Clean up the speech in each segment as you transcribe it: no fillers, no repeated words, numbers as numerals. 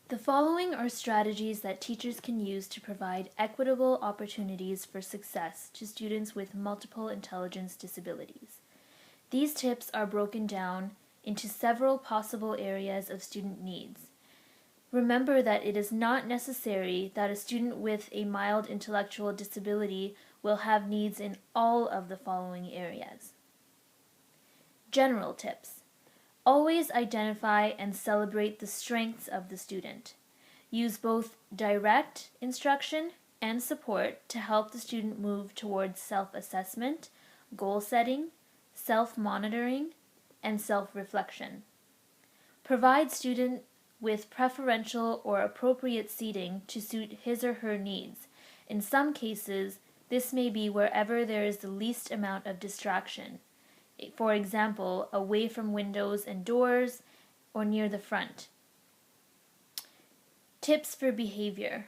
The following are strategies that teachers can use to provide equitable opportunities for success to students with multiple intelligence disabilities. These tips are broken down into several possible areas of student needs. Remember that it is not necessary that a student with a mild intellectual disability will have needs in all of the following areas. General tips. Always identify and celebrate the strengths of the student. Use both direct instruction and support to help the student move towards self-assessment, goal setting, self-monitoring, and self-reflection. Provide student with preferential or appropriate seating to suit his or her needs. In some cases, this may be wherever there is the least amount of distraction. For example, away from windows and doors or near the front. Tips for behavior.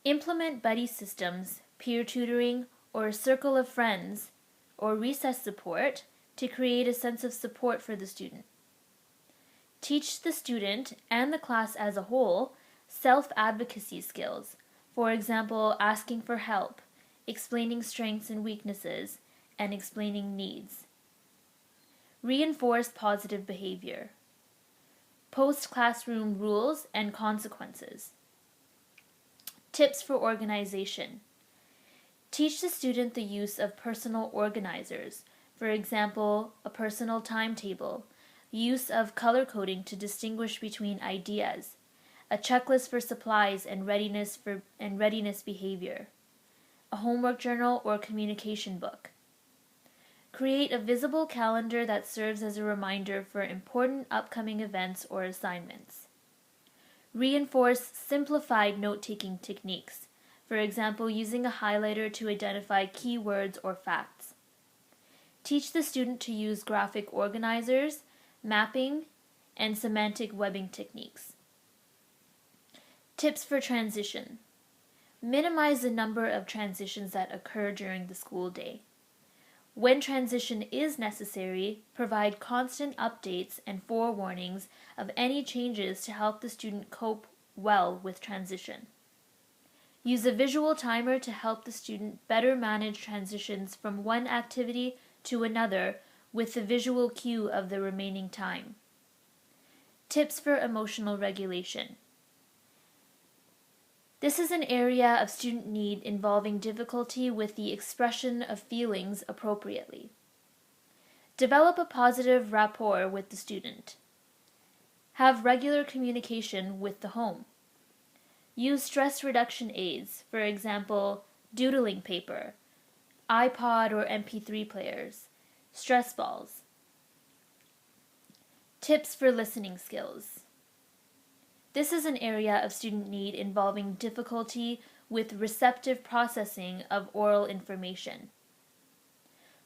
Implement buddy systems, peer tutoring, or a circle of friends, or recess support to create a sense of support for the student. Teach the student and the class as a whole self-advocacy skills, for example, asking for help, explaining strengths and weaknesses, and explaining needs. Reinforce positive behavior. Post-classroom rules and consequences. Tips for organization. Teach the student the use of personal organizers, for example, a personal timetable, use of color coding to distinguish between ideas, a checklist for supplies and readiness behavior, a homework journal or communication book. Create a visible calendar that serves as a reminder for important upcoming events or assignments. Reinforce simplified note-taking techniques, for example, using a highlighter to identify keywords or facts. Teach the student to use graphic organizers, mapping, and semantic webbing techniques. Tips for transition. Minimize the number of transitions that occur during the school day. When transition is necessary, provide constant updates and forewarnings of any changes to help the student cope well with transition. Use a visual timer to help the student better manage transitions from one activity to another with the visual cue of the remaining time. Tips for emotional regulation. This is an area of student need involving difficulty with the expression of feelings appropriately. Develop a positive rapport with the student. Have regular communication with the home. Use stress reduction aids, for example, doodling paper, iPod or MP3 players, stress balls. Tips for listening skills. This is an area of student need involving difficulty with receptive processing of oral information.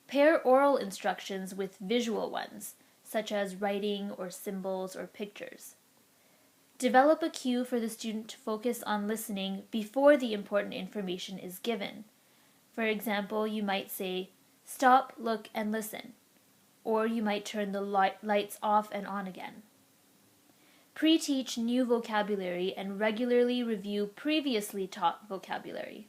Pair oral instructions with visual ones, such as writing or symbols or pictures. Develop a cue for the student to focus on listening before the important information is given. For example, you might say, "Stop, look, and listen," or you might turn the lights off and on again. Pre-teach new vocabulary and regularly review previously taught vocabulary.